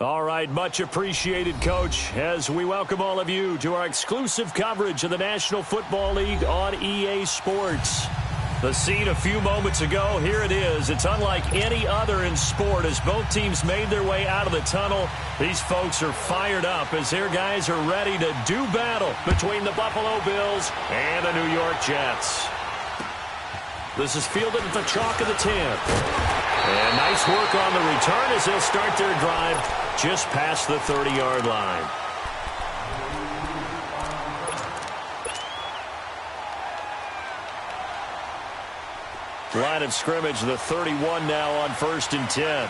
All right, much appreciated, Coach, as we welcome all of you to our exclusive coverage of the National Football League on EA Sports. The scene a few moments ago, here it is. It's unlike any other in sport as both teams made their way out of the tunnel. These folks are fired up as their guys are ready to do battle between the Buffalo Bills and the New York Jets. This is fielded at the chalk of the 10. And nice work on the return as they'll start their drive just past the 30-yard line. Line of scrimmage, the 31 now on 1st and 10.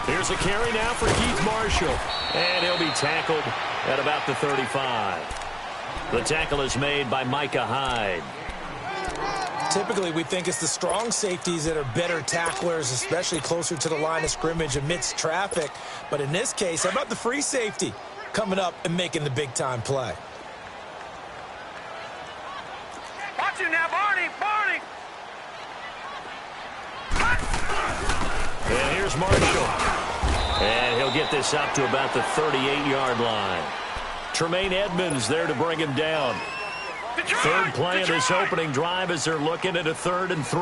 Here's a carry now for Keith Marshall. And he'll be tackled at about the 35. The tackle is made by Micah Hyde. Typically, we think it's the strong safeties that are better tacklers, especially closer to the line of scrimmage amidst traffic. But in this case, how about the free safety coming up and making the big-time play? Watch him now, Barney! Barney! And here's Marshall. And he'll get this up to about the 38-yard line. Tremaine Edmonds there to bring him down. Third play of this opening drive as they're looking at a 3rd and 3.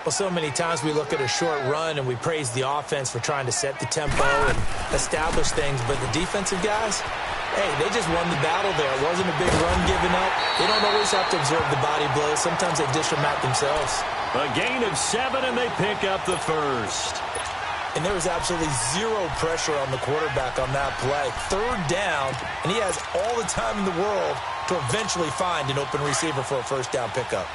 Well, so many times we look at a short run and we praise the offense for trying to set the tempo and establish things. But the defensive guys, hey, they just won the battle there. It wasn't a big run given up. They don't always have to observe the body blows. Sometimes they dish them out themselves. A gain of 7, and they pick up the first. And there was absolutely zero pressure on the quarterback on that play. 3rd down, and he has all the time in the world to eventually find an open receiver for a 1st down pickup.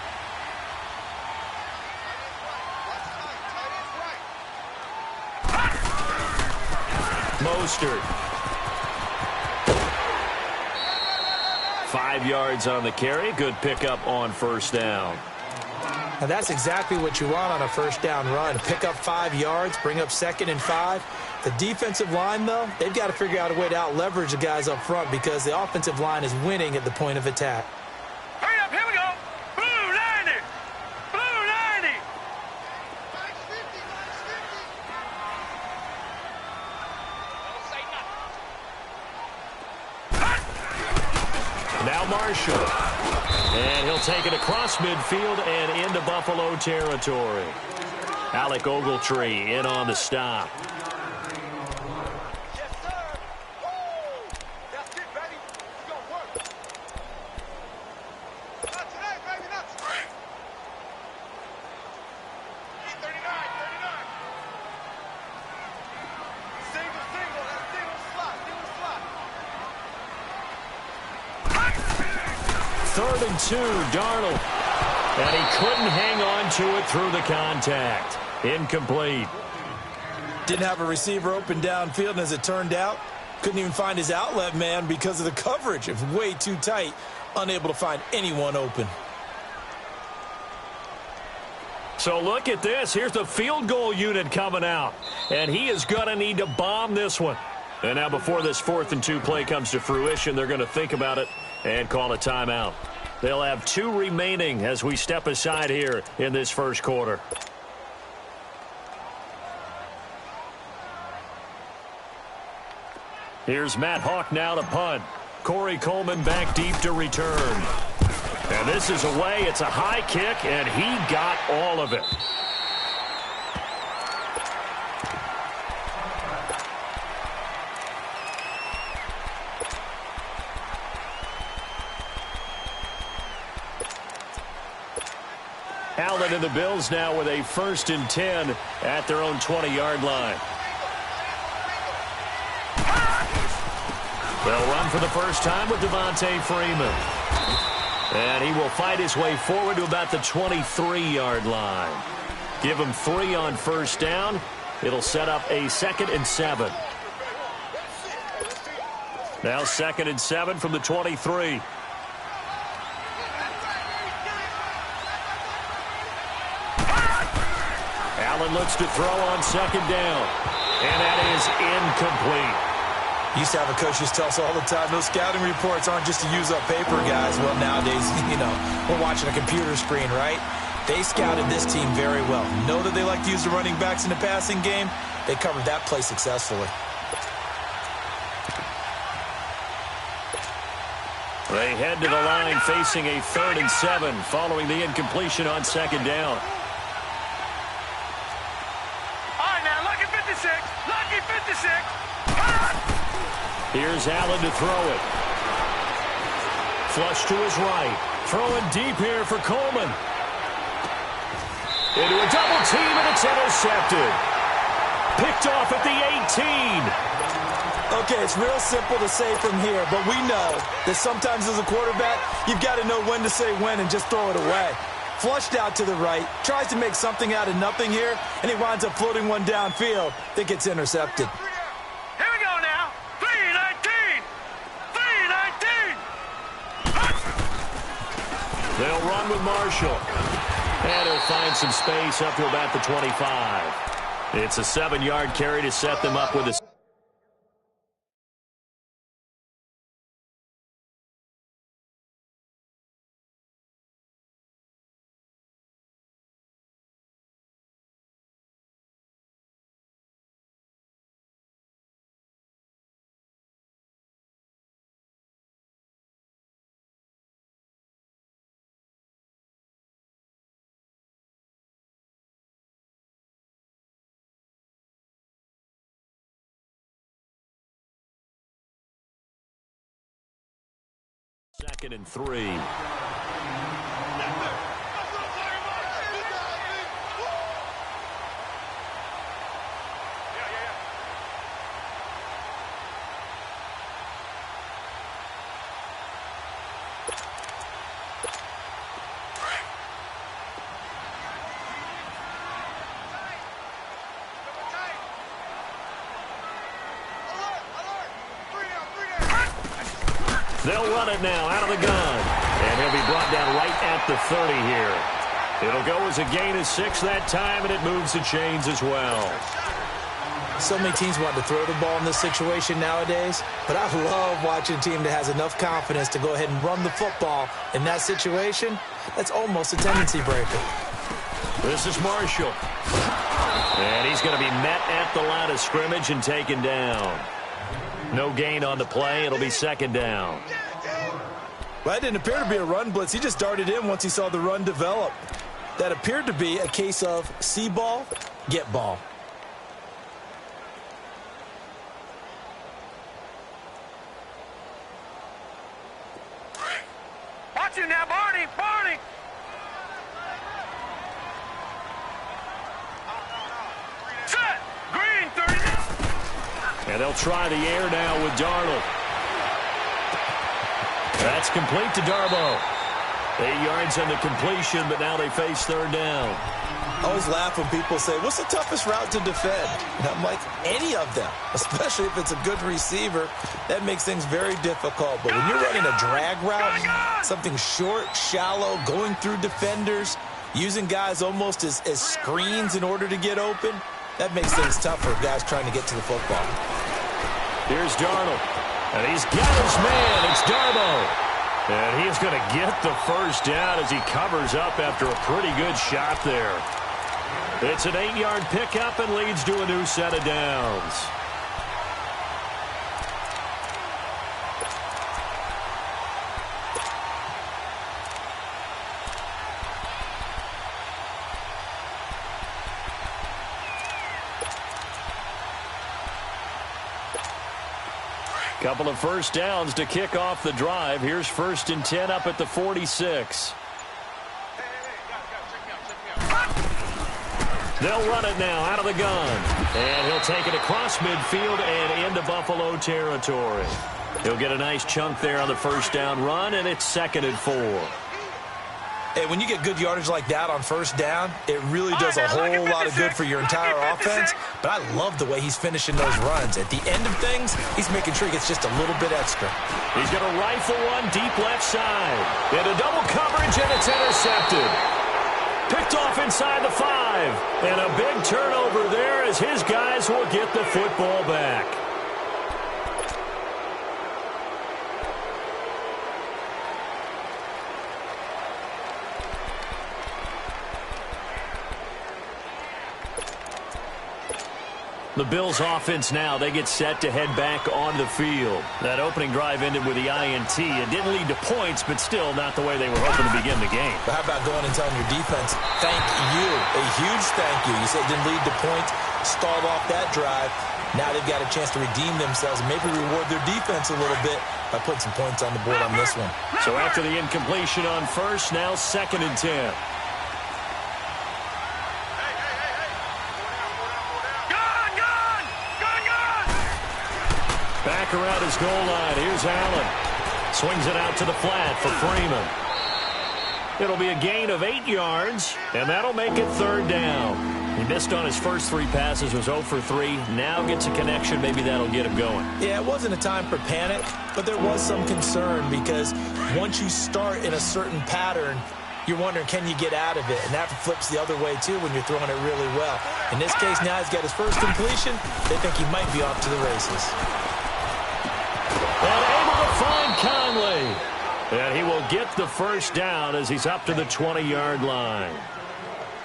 Mostert. 5 yards on the carry. Good pickup on 1st down. Now that's exactly what you want on a 1st down run. Pick up 5 yards, bring up 2nd and 5. The defensive line, though, they've got to figure out a way to out-leverage the guys up front because the offensive line is winning at the point of attack. Hurry up, here we go! Blue 90! Blue 90! Now Marshall. And he'll take it across midfield and into Buffalo territory. Alec Ogletree in on the stop. Yes, sir! Woo! That's it, baby! It's gonna work! Not today, baby, not today! 39, 39! Single, that's single slot, 3rd and 2, Darnold. And he couldn't hang on to it through the contact. Incomplete. Didn't have a receiver open downfield, and as it turned out, couldn't even find his outlet man because of the coverage. It was way too tight, unable to find anyone open. So look at this. Here's the field goal unit coming out. And he is going to need to bomb this one. And now before this 4th and 2 play comes to fruition, they're going to think about it and call a timeout. They'll have 2 remaining as we step aside here in this 1st quarter. Here's Matt Hawk now to punt. Corey Coleman back deep to return. And this is away. It's a high kick, and he got all of it. Allen and the Bills now with a 1st and 10 at their own 20-yard line. They'll run for the first time with Devontae Freeman. And he will fight his way forward to about the 23-yard line. Give him 3 on 1st down. It'll set up a 2nd and 7. Now 2nd and 7 from the 23. Allen looks to throw on 2nd down. And that is incomplete. Used to have a coach just tell us all the time, those scouting reports aren't just to use up paper, guys. Well, nowadays, we're watching a computer screen, right? They scouted this team very well. Know that they like to use the running backs in the passing game. They covered that play successfully. They head to the line facing a 3rd and 7 following the incompletion on 2nd down. All right, now, lucky 56. Lucky 56. Here's Allen to throw it. Flush to his right. Throwing deep here for Coleman. Into a double team, and it's intercepted. Picked off at the 18. Okay, it's real simple to say from here, but we know that sometimes as a quarterback, you've got to know when to say when and just throw it away. Flushed out to the right, tries to make something out of nothing here, and he winds up floating one downfield that gets intercepted. Here we go now. 3-19. 3-19. They'll run with Marshall. And he'll find some space up to about the 25. It's a 7-yard carry to set them up with a... Second and 3. They'll run it now out of the gun. And he'll be brought down right at the 30 here. It'll go as a gain of 6 that time, and it moves the chains as well. So many teams want to throw the ball in this situation nowadays, but I love watching a team that has enough confidence to go ahead and run the football in that situation. That's almost a tendency breaker. This is Marshall. And he's going to be met at the line of scrimmage and taken down. No gain on the play. It'll be 2nd down. Well, that didn't appear to be a run blitz. He just darted in once he saw the run develop. That appeared to be a case of see ball, get ball. Watch it now, Barney. Barney. Set. Green, 30. And they'll try the air now with Darnold. That's complete to Darbo. 8 yards on the completion, but now they face 3rd down. I always laugh when people say, what's the toughest route to defend? And I'm like, any of them, especially if it's a good receiver. That makes things very difficult. But when you're running a drag route, something short, shallow, going through defenders, using guys almost as screens in order to get open, that makes things tough for guys trying to get to the football. Here's Darnold. And he's got his man. It's Darbo. And he's going to get the 1st down as he covers up after a pretty good shot there. It's an 8-yard pickup and leads to a new set of downs. Couple of 1st downs to kick off the drive. Here's 1st and 10 up at the 46. They'll run it now out of the gun. And he'll take it across midfield and into Buffalo territory. He'll get a nice chunk there on the 1st down run, and it's 2nd and 4. Hey, when you get good yardage like that on 1st down, it really does a whole lot of good for your entire offense. But I love the way he's finishing those runs. At the end of things, he's making sure he gets just a little bit extra. He's going to rifle one deep left side. Into double coverage, and it's intercepted. Picked off inside the 5. And a big turnover there as his guys will get the football back. The Bills offense now, they get set to head back on the field. That opening drive ended with the INT. It didn't lead to points, but still not the way they were hoping to begin the game. But how about going and telling your defense, thank you, a huge thank you. You said it didn't lead to points, stalled off that drive. Now they've got a chance to redeem themselves and maybe reward their defense a little bit by putting some points on the board on this one. So after the incompletion on first, now 2nd and 10. Back around his goal line. Here's Allen. Swings it out to the flat for Freeman. It'll be a gain of 8 yards, and that'll make it 3rd down. He missed on his first 3 passes, was 0 for 3. Now gets a connection. Maybe that'll get him going. Yeah, it wasn't a time for panic, but there was some concern because once you start in a certain pattern, you're wondering, can you get out of it? And that flips the other way, too, when you're throwing it really well. In this case, now he's got his first completion. They think he might be off to the races. And able to find Conley. And he will get the first down as he's up to the 20-yard line.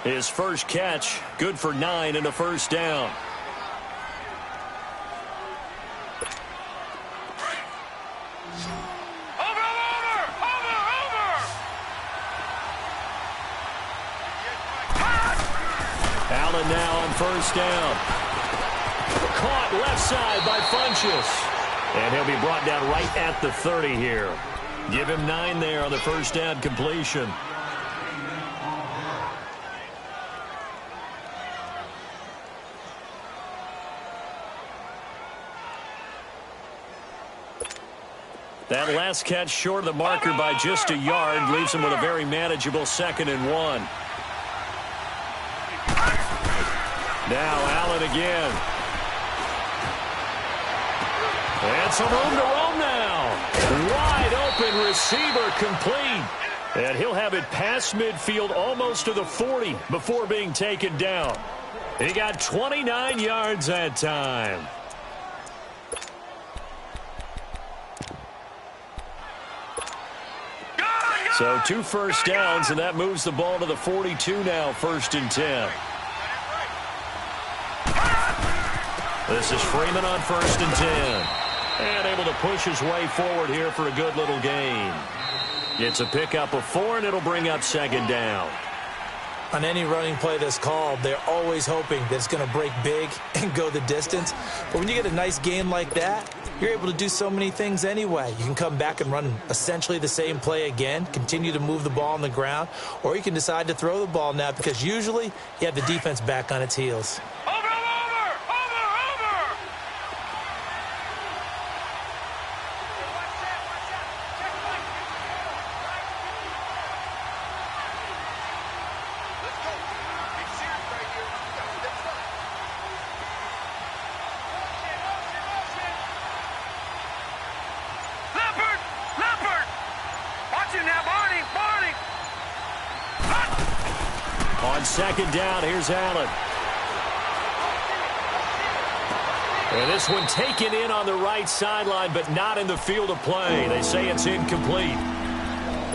His first catch, good for 9 and a first down. Allen now on first down. Caught left side by Funchess. And he'll be brought down right at the 30 here. Give him 9 there on the first down completion. That last catch short of the marker by just a yard leaves him with a very manageable 2nd and 1. Now Allen again. And some room to roam now. Wide open receiver complete. And he'll have it past midfield almost to the 40 before being taken down. He got 29 yards that time. So 2 first downs, and that moves the ball to the 42 now, 1st and 10. This is Freeman on 1st and 10. And able to push his way forward here for a good little gain. It's a pickup of 4, and it'll bring up 2nd down. On any running play that's called, they're always hoping that it's going to break big and go the distance. But when you get a nice gain like that, you're able to do so many things anyway. You can come back and run essentially the same play again, continue to move the ball on the ground, or you can decide to throw the ball now because usually you have the defense back on its heels. On 2nd down, here's Allen. And this one taken in on the right sideline, but not in the field of play. They say it's incomplete.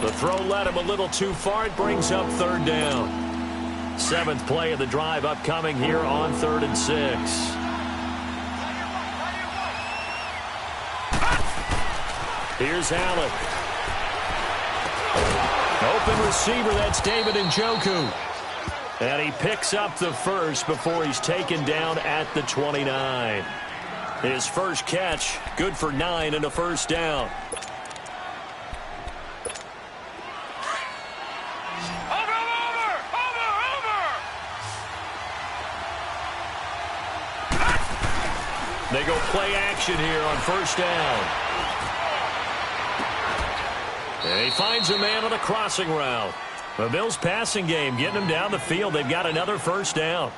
The throw led him a little too far. It brings up 3rd down. 7th play of the drive upcoming here on 3rd and 6. Here's Allen. Open receiver, that's David Njoku. And he picks up the first before he's taken down at the 29. His first catch, good for 9 and a first down. They go play action here on first down. And he finds a man on a crossing route. The Bills' passing game, getting them down the field. They've got another first down.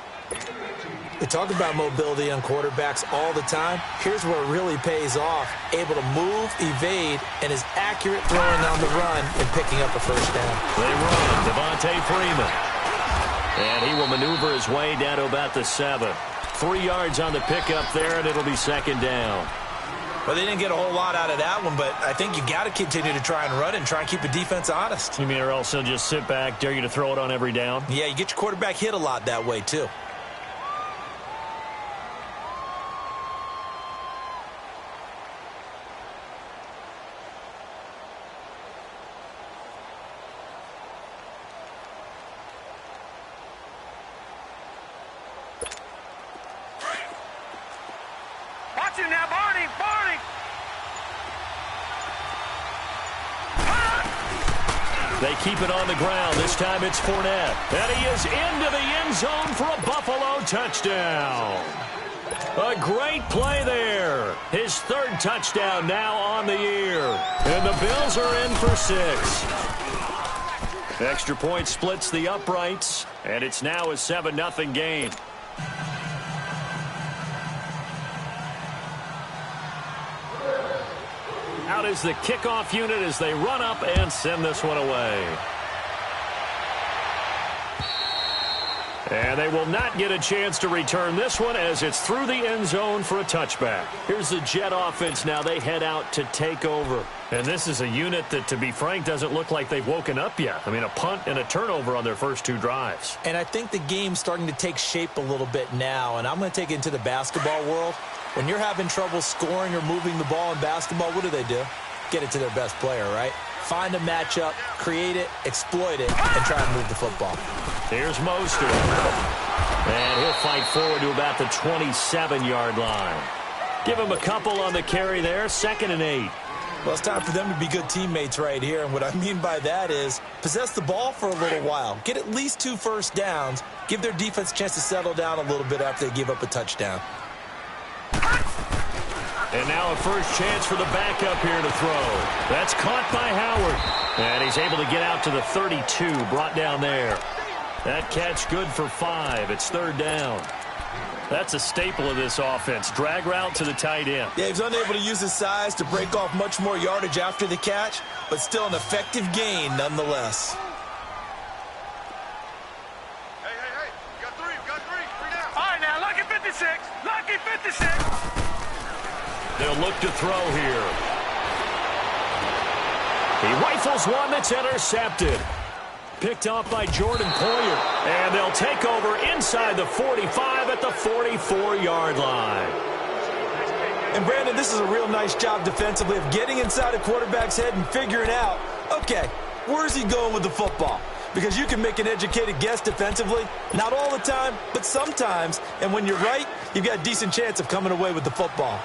We talk about mobility on quarterbacks all the time. Here's where it really pays off. Able to move, evade, and is accurate throwing on the run and picking up a first down. They run. Devontae Freeman. And he will maneuver his way down to about the 7. 3 yards on the pickup there, and it'll be 2nd down. Well, they didn't get a whole lot out of that one, but I think you got to continue to try and run and try and keep the defense honest. You mean or else they'll just sit back, dare you to throw it on every down? Yeah, you get your quarterback hit a lot that way, too. Got you now, Barney. Barney. They keep it on the ground. This time it's Fournette. And he is into the end zone for a Buffalo touchdown. A great play there. His third touchdown now on the year. And the Bills are in for 6. Extra point splits the uprights. And it's now a 7-0 game. Out is the kickoff unit as they run up and send this one away. And they will not get a chance to return this one as it's through the end zone for a touchback. Here's the Jet offense now. They head out to take over. And this is a unit that, to be frank, doesn't look like they've woken up yet. I mean, a punt and a turnover on their first 2 drives. And I think the game's starting to take shape a little bit now. And I'm going to take it into the basketball world. When you're having trouble scoring or moving the ball in basketball, what do? Get it to their best player, right? Find a matchup, create it, exploit it, and try and move the football. Here's Mostert. And he'll fight forward to about the 27-yard line. Give him a couple on the carry there, 2nd and 8. Well, it's time for them to be good teammates right here. And what I mean by that is possess the ball for a little while. Get at least 2 first downs. Give their defense a chance to settle down a little bit after they give up a touchdown. And now a first chance for the backup here to throw. That's caught by Howard. And he's able to get out to the 32, brought down there. That catch good for 5. It's 3rd down. That's a staple of this offense. Drag route to the tight end. Yeah, he's unable to use his size to break off much more yardage after the catch, but still an effective gain nonetheless. Hey. We got 3. We got 3. 3 down. All right, now, lucky 56. Lucky 56. They'll look to throw here. He rifles one that's intercepted. Picked off by Jordan Poyer. And they'll take over inside the 45 at the 44-yard line. And, Brandon, this is a real nice job defensively of getting inside a quarterback's head and figuring out, okay, where's he going with the football? Because you can make an educated guess defensively. Not all the time, but sometimes. And when you're right, you've got a decent chance of coming away with the football.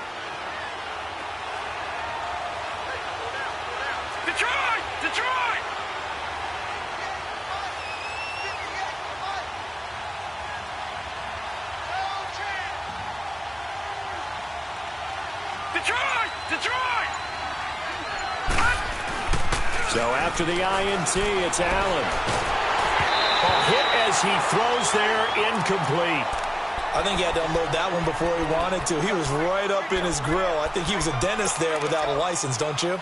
So after the INT, it's Allen. A hit as he throws there, incomplete. I think he had to unload that one before he wanted to. He was right up in his grill. I think he was a dentist there without a license, don't you?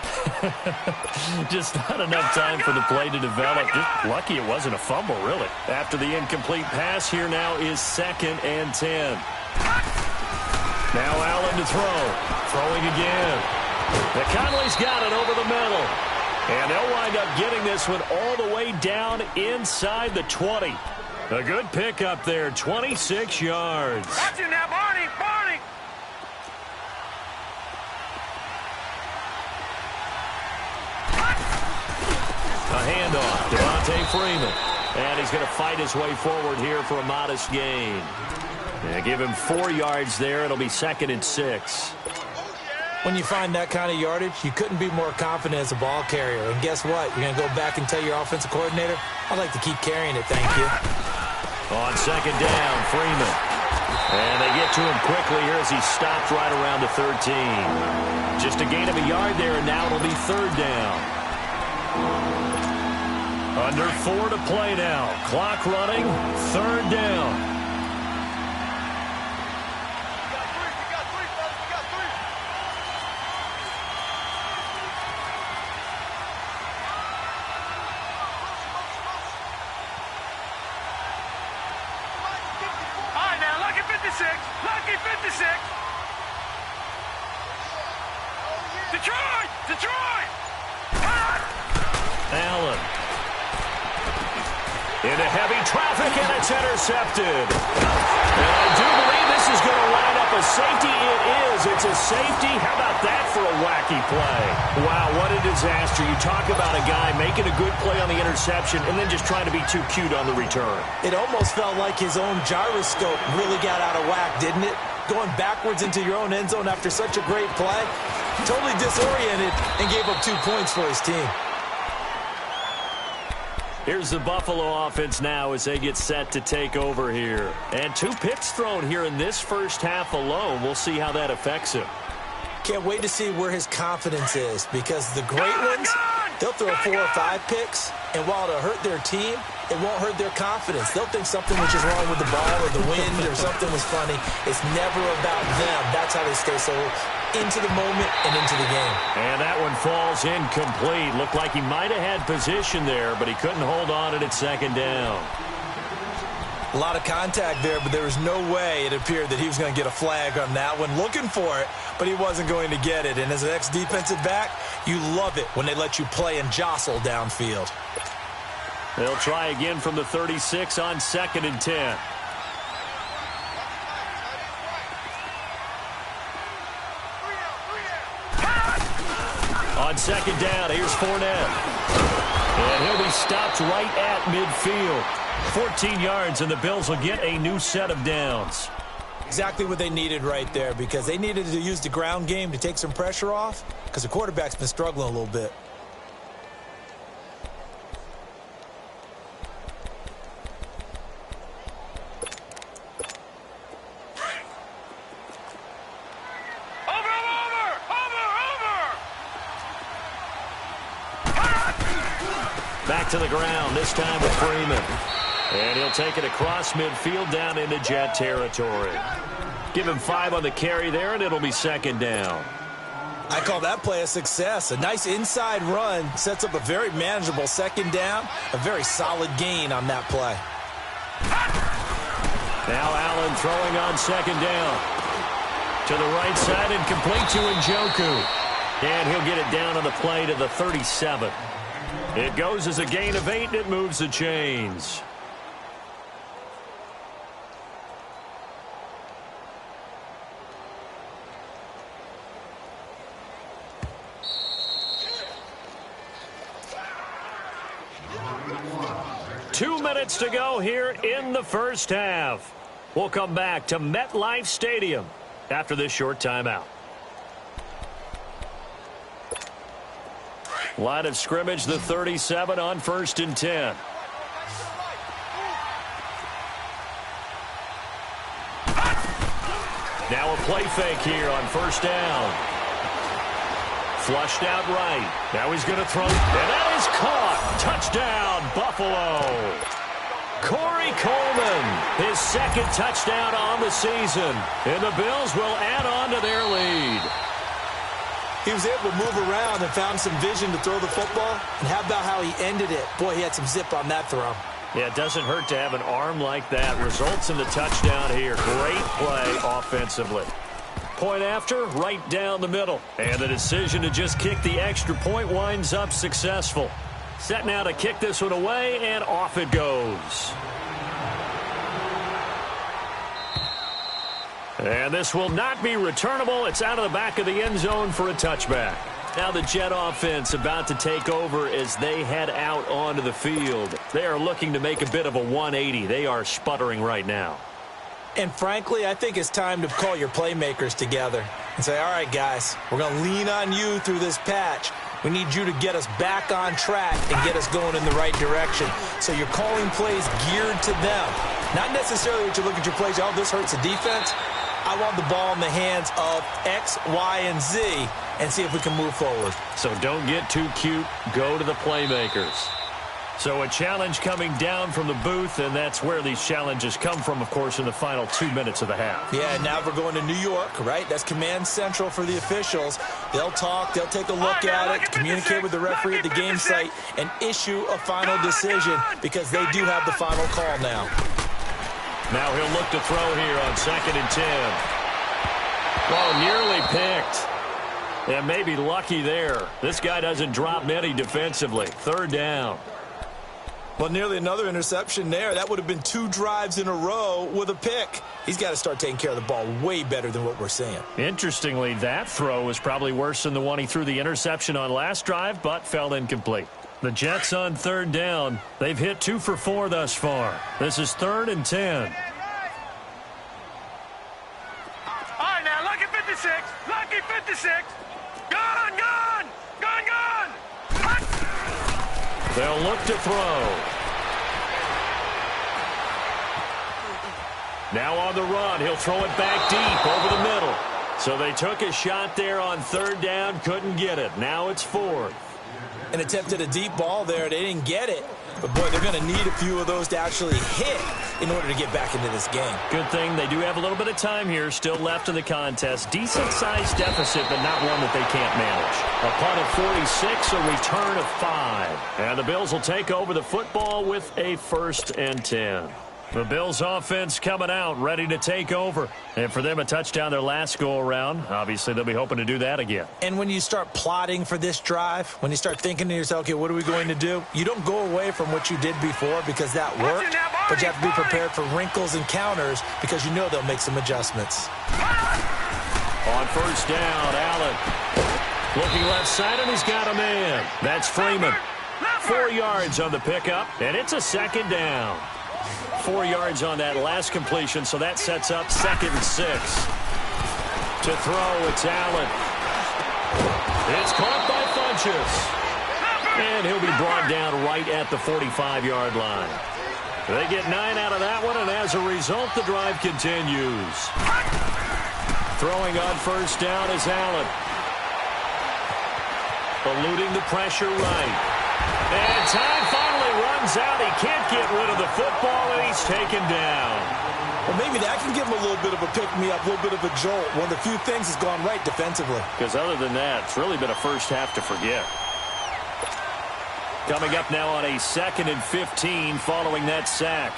Just not enough time for the play to develop. Just lucky it wasn't a fumble, really. After the incomplete pass, here now is 2nd and 10. Now Allen to throw. Throwing again. Conley's got it over the middle. And they'll wind up getting this one all the way down inside the 20. A good pickup there, 26 yards. Got you now, Barney. Barney. A handoff, Devontae Freeman. And he's going to fight his way forward here for a modest gain. And give him 4 yards there. It'll be 2nd and 6. When you find that kind of yardage, you couldn't be more confident as a ball carrier. And guess what? You're going to go back and tell your offensive coordinator, I'd like to keep carrying it, thank you. On 2nd down, Freeman. And they get to him quickly here as he stopped right around the 13. Just a gain of a yard there, and now it'll be 3rd down. Under 4 to play now. Clock running, 3rd down. Lucky 56. Detroit. Allen. Into heavy traffic, and it's intercepted. And I do believe this is going to line up a safety. It is. It's a safety. How about that for a wacky play? Wow, what a disaster. You talk about a guy making a good play on the interception and then just trying to be too cute on the return. It almost felt like his own gyroscope really got out of whack, didn't it? going backwards into your own end zone after such a great play. Totally disoriented and gave up 2 points for his team. Here's the Buffalo offense now as they get set to take over here. And 2 picks thrown here in this first half alone. We'll see how that affects him. Can't wait to see where his confidence is, because the great ones, they'll throw 4 or 5 picks, and while it'll hurt their team, it won't hurt their confidence. They'll think something was just wrong with the ball or the wind or something was funny. It's never about them. That's how they stay so into the moment and into the game. And that one falls incomplete. Looked like he might have had position there, but he couldn't hold on at second down. A lot of contact there, but there was no way it appeared that he was going to get a flag on that one. Looking for it, but he wasn't going to get it. And as an ex-defensive back, you love it when they let you play and jostle downfield. They'll try again from the 36 on 2nd and 10. On 2nd down, here's Fournette. And he'll be stopped right at midfield. 14 yards, and the Bills will get a new set of downs. Exactly what they needed right there, because they needed to use the ground game to take some pressure off, because the quarterback's been struggling a little bit. Back to the ground, this time with Freeman. And he'll take it across midfield down into Jet territory. Give him 5 on the carry there, and it'll be 2nd down. I call that play a success. A nice inside run sets up a very manageable 2nd down. A very solid gain on that play. Now Allen throwing on 2nd down. To the right side and complete to Njoku. And he'll get it down on the play to the 37. It goes as a gain of 8, and it moves the chains. Two minutes to go here in the first half. We'll come back to MetLife Stadium after this short timeout. Line of scrimmage, the 37 on 1st and 10. Now a play fake here on 1st down. Flushed out right. Now he's going to throw, and that is caught. Touchdown, Buffalo. Corey Coleman, his 2nd touchdown on the season. And the Bills will add on to their lead. He was able to move around and found some vision to throw the football. And how about how he ended it? Boy, he had some zip on that throw. Yeah, it doesn't hurt to have an arm like that. Results in the touchdown here. Great play offensively. Point after, right down the middle. And the decision to just kick the extra point winds up successful. Set now to kick this one away, and off it goes. And this will not be returnable. It's out of the back of the end zone for a touchback. Now the Jet offense about to take over as they head out onto the field. They are looking to make a bit of a 180. They are sputtering right now. And frankly, I think it's time to call your playmakers together and say, all right, guys, we're going to lean on you through this patch. We need you to get us back on track and get us going in the right direction. So you're calling plays geared to them. Not necessarily that you look at your plays, oh, this hurts the defense. I want the ball in the hands of X, Y, and Z and see if we can move forward. So don't get too cute. Go to the playmakers. So a challenge coming down from the booth, and that's where these challenges come from, of course, in the final 2 minutes of the half. Yeah, and now we're going to New York, right? That's command central for the officials. They'll talk, they'll take a look at it, communicate with the referee at the game site, and issue a final decision because they do have the final call now. Now he'll look to throw here on 2nd and 10. Well, nearly picked. And maybe lucky there. This guy doesn't drop many defensively. 3rd down. Well, nearly another interception there. That would have been 2 drives in a row with a pick. He's got to start taking care of the ball way better than what we're seeing. Interestingly, that throw was probably worse than the one he threw the interception on last drive, but fell incomplete. The Jets on 3rd down. They've hit 2 for 4 thus far. This is 3rd and 10. 56. Lucky 56. Gone, gone. Gone, gone. Hot. They'll look to throw. Now on the run, he'll throw it back deep over the middle. So they took a shot there on third down, couldn't get it. Now it's fourth. An attempt at a deep ball there. They didn't get it. But, boy, they're going to need a few of those to actually hit in order to get back into this game. Good thing they do have a little bit of time here still left in the contest. Decent-sized deficit, but not one that they can't manage. A punt of 46, a return of 5. And the Bills will take over the football with a 1st and 10. The Bills offense coming out, ready to take over. And for them, a touchdown their last go-around. Obviously, they'll be hoping to do that again. And when you start plotting for this drive, when you start thinking to yourself, okay, what are we going to do? You don't go away from what you did before because that worked, but you have to be prepared for wrinkles and counters because you know they'll make some adjustments. On first down, Allen. Looking left side, and he's got a man. That's Freeman. 4 yards on the pickup, and it's a 2nd down. 4 yards on that last completion, so that sets up 2nd and 6. To throw, it's Allen. It's caught by Funchess. And he'll be brought down right at the 45-yard line. They get 9 out of that one, and as a result, the drive continues. Throwing on first down is Allen. Eluding the pressure right. And time finally runs out. He can't get rid of the football, and he's taken down. Well, maybe that can give him a little bit of a pick-me-up, a little bit of a jolt. One of the few things has gone right defensively. Because other than that, it's really been a first half to forget. Coming up now on a 2nd and 15 following that sack.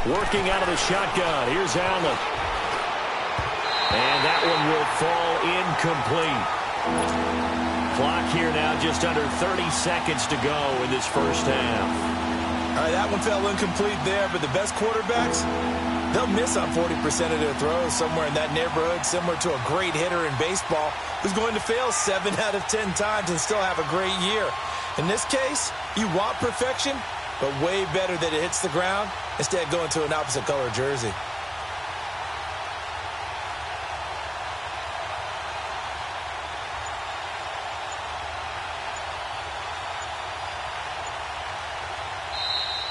Working out of the shotgun. Here's Allen. And that one will fall incomplete. Clock here now, just under 30 seconds to go in this first half. All right, that one fell incomplete there, but the best quarterbacks, they'll miss on 40% of their throws, somewhere in that neighborhood, similar to a great hitter in baseball who's going to fail 7 out of 10 times and still have a great year. In this case, you want perfection, but way better that it hits the ground instead of going to an opposite color jersey.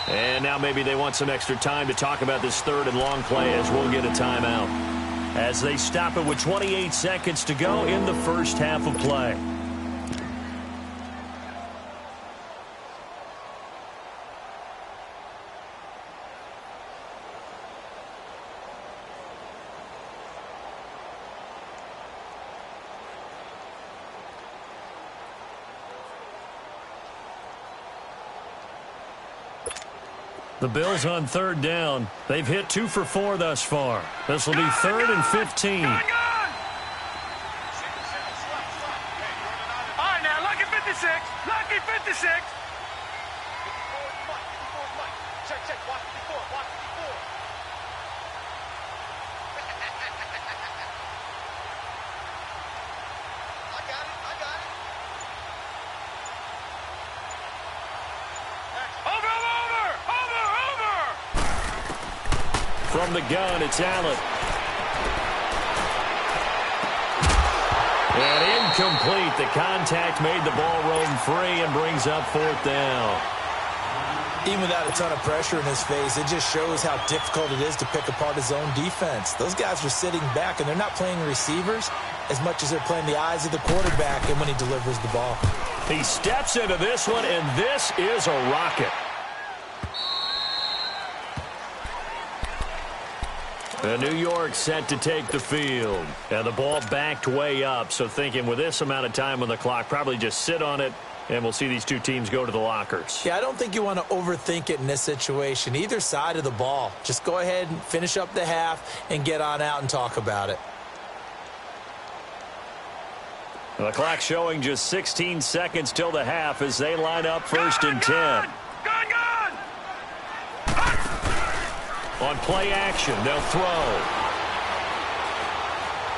And now maybe they want some extra time to talk about this 3rd and long play as we'll get a timeout. As they stop it with 28 seconds to go in the first half of play. The Bills on 3rd down. They've hit 2 for 4 thus far. This will be 3rd and 15. All right, now, lucky 56. Lucky 56. Check, watch 54, watch 54. I got it. From the gun, it's Allen. And incomplete. The contact made the ball roam free and brings up 4th down. Even without a ton of pressure in his face, it just shows how difficult it is to pick apart his own defense. Those guys are sitting back, and they're not playing receivers as much as they're playing the eyes of the quarterback and when he delivers the ball. He steps into this one, and this is a rocket. New York set to take the field. And the ball backed way up, so thinking with this amount of time on the clock, probably just sit on it, and we'll see these two teams go to the lockers. Yeah, I don't think you want to overthink it in this situation. Either side of the ball. Just go ahead and finish up the half and get on out and talk about it. The clock showing just 16 seconds till the half as they line up 1st and 10. On play action, they'll throw.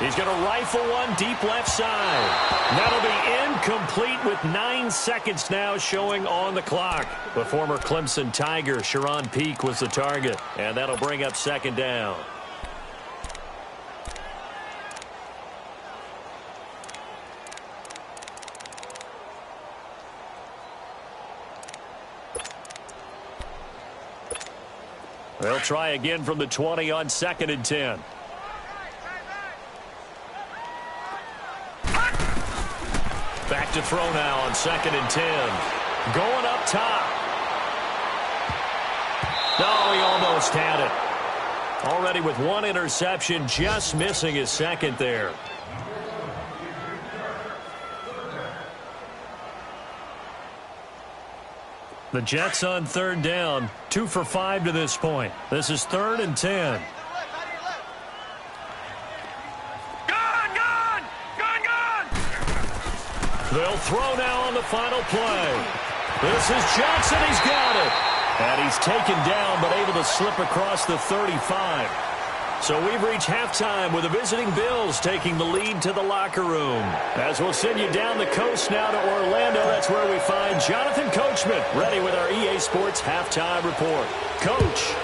He's going to rifle one deep left side. That'll be incomplete with 9 seconds now showing on the clock. The former Clemson Tiger, Sharon Peak, was the target. And that'll bring up second down. They'll try again from the 20 on 2nd and 10. Back to throw now on 2nd and 10. Going up top. No, he almost had it. Already with 1 interception, just missing his 2nd there. The Jets on 3rd down, 2 for 5 to this point. This is 3rd and 10. They'll throw now on the final play. This is Johnson. He's got it. And he's taken down but able to slip across the 35. So we've reached halftime with the visiting Bills taking the lead to the locker room. As we'll send you down the coast now to Orlando, that's where we find Jonathan Coachman ready with our EA Sports halftime report. Coach.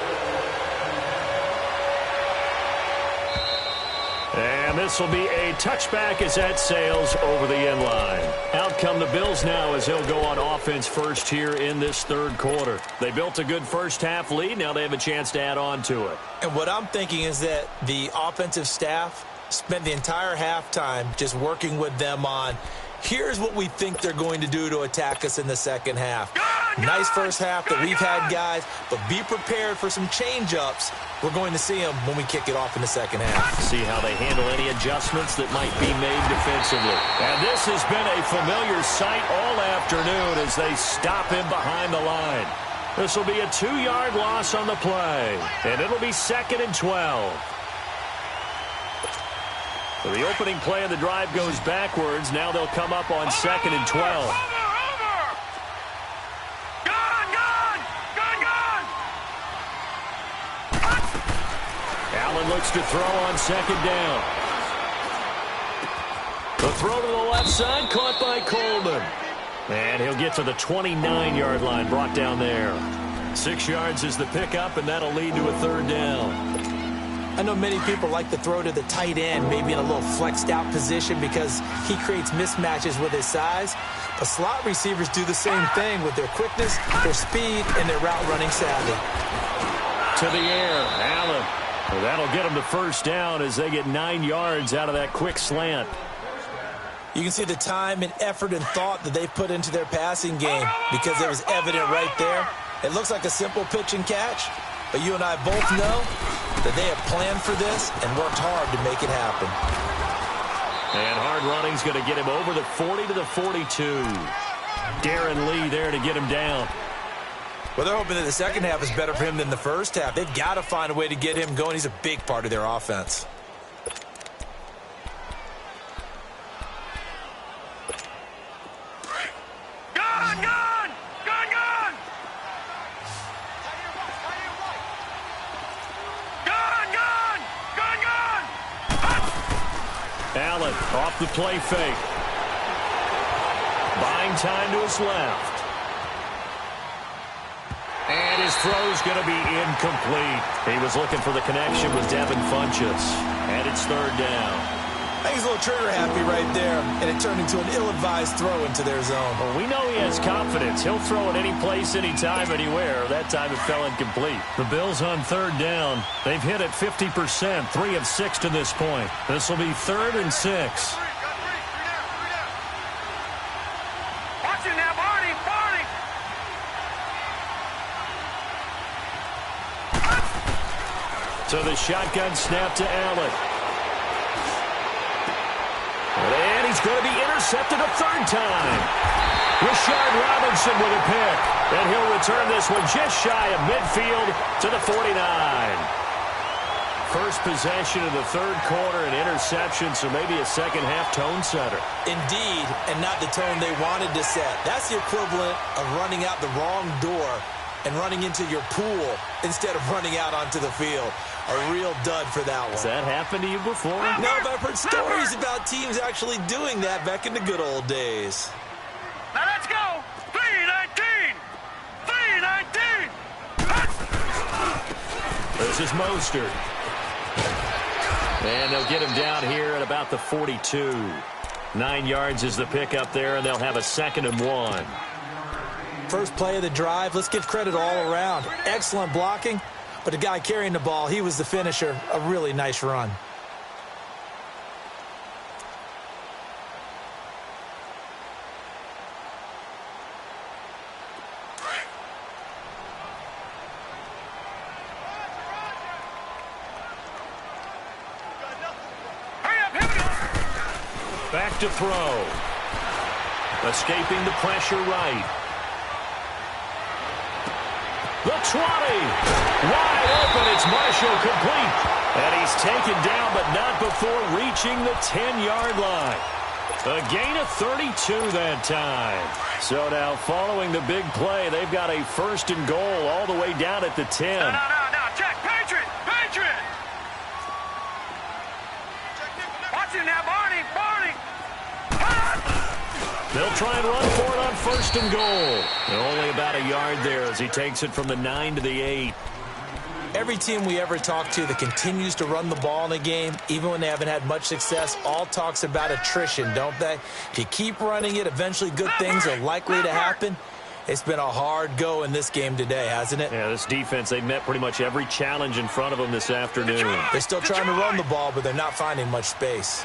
And this will be a touchback as that sails over the end line. Out come the Bills now as they'll go on offense first here in this 3rd quarter. They built a good first half lead. Now they have a chance to add on to it. And what I'm thinking is that the offensive staff spent the entire halftime just working with them on, here's what we think they're going to do to attack us in the second half. Nice first half that we've had, guys, but be prepared for some change-ups. We're going to see them when we kick it off in the second half. See how they handle any adjustments that might be made defensively. And this has been a familiar sight all afternoon as they stop him behind the line. This will be a 2-yard loss on the play, and it'll be 2nd and 12. So the opening play of the drive goes backwards. Now they'll come up on 2nd and 12. Allen looks to throw on 2nd down. The throw to the left side, caught by Coleman. And he'll get to the 29-yard line, brought down there. 6 yards is the pickup, and that'll lead to a 3rd down. I know many people like to throw to the tight end, maybe in a little flexed out position because he creates mismatches with his size. But slot receivers do the same thing with their quickness, their speed, and their route running savvy. To the air, Allen. Well, that'll get them to 1st down as they get 9 yards out of that quick slant. You can see the time and effort and thought that they put into their passing game because it was evident right there. It looks like a simple pitch and catch, but you and I both know that they have planned for this and worked hard to make it happen. And hard running's going to get him over the 40 to the 42. Darren Lee there to get him down. Well, they're hoping that the second half is better for him than the first half. They've got to find a way to get him going. He's a big part of their offense. Allen off the play fake. Buying time to his left. And his throw's going to be incomplete. He was looking for the connection with Devin Funchess. And it's 3rd down. I think he's a little trigger happy right there, and it turned into an ill-advised throw into their zone. Well, we know he has confidence. He'll throw it any place, anytime, anywhere. That time it fell incomplete. The Bills on 3rd down. They've hit it 50%, 3 of 6 to this point. This will be 3rd and 6. So the shotgun snap to Allen. And he's going to be intercepted a 3rd time. Rashard Robinson with a pick. And he'll return this one just shy of midfield to the 49. First possession of the 3rd quarter, an interception, so maybe a second half tone setter. Indeed, and not the tone they wanted to set. That's the equivalent of running out the wrong door and running into your pool instead of running out onto the field. A real dud for that one. Has that happened to you before? No, but I've heard stories about teams actually doing that back in the good old days. Now let's go. 319. 319. This is Mostert. And they'll get him down here at about the 42. 9 yards is the pickup there, and they'll have a 2nd and 1. First play of the drive, let's give credit all around. Excellent blocking, but the guy carrying the ball, he was the finisher. A really nice run. Back to throw. Escaping the pressure right. The 20. Wide open. It's Marshall complete. And he's taken down, but not before reaching the 10-yard line. A gain of 32 that time. So now following the big play, they've got a 1st and goal all the way down at the 10. No. Check. Patriot. Watch him now, Barney. They'll try and run for it on 1st and goal. And only about a yard there as he takes it from the 9 to the 8. Every team we ever talk to that continues to run the ball in a game, even when they haven't had much success, all talks about attrition, don't they? If you keep running it, eventually good things are likely to happen. It's been a hard go in this game today, hasn't it? Yeah, this defense, they met pretty much every challenge in front of them this afternoon. They're still trying to run the ball, but they're not finding much space.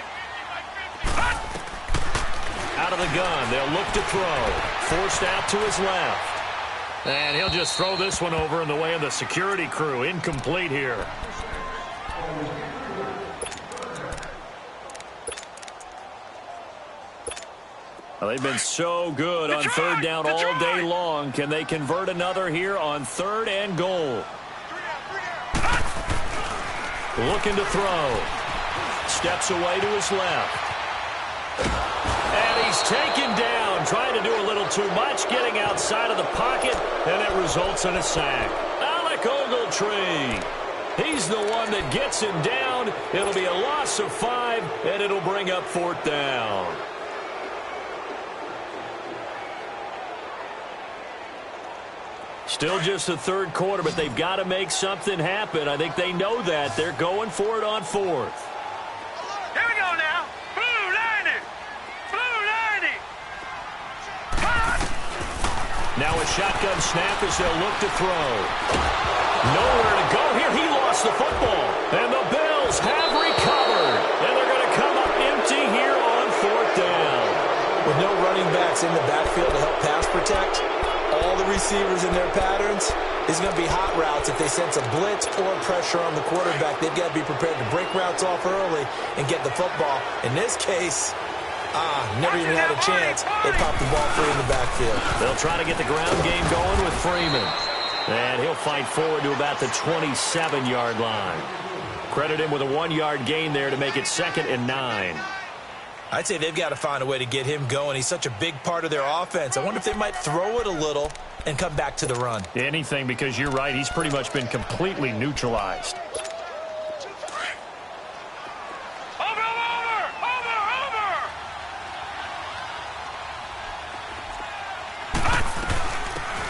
Out of the gun, they'll look to throw. Forced out to his left. And he'll just throw this one over in the way of the security crew. Incomplete here. Well, they've been so good on 3rd down all day long. Can they convert another here on 3rd and goal? Looking to throw. Steps away to his left. And he's taken down, trying to do a little too much, getting outside of the pocket, and it results in a sack. Alec Ogletree. He's the one that gets him down. It'll be a loss of 5, and it'll bring up 4th down. Still just the 3rd quarter, but they've got to make something happen. I think they know that. They're going for it on 4th. Here we go now. Blue 90. Now a shotgun snap as they'll look to throw. Nowhere to go here. He lost the football. And the Bills have recovered. And they're going to come up empty here on 4th down. With no running backs in the backfield to help pass protect, all the receivers in their patterns, is going to be hot routes if they sense a blitz or pressure on the quarterback. They've got to be prepared to break routes off early and get the football. In this case, never even had a chance. They popped the ball free in the backfield. They'll try to get the ground game going with Freeman. And he'll fight forward to about the 27-yard line. Credit him with a 1-yard gain there to make it 2nd and 9. I'd say they've got to find a way to get him going. He's such a big part of their offense. I wonder if they might throw it a little and come back to the run. Anything, because you're right. He's pretty much been completely neutralized.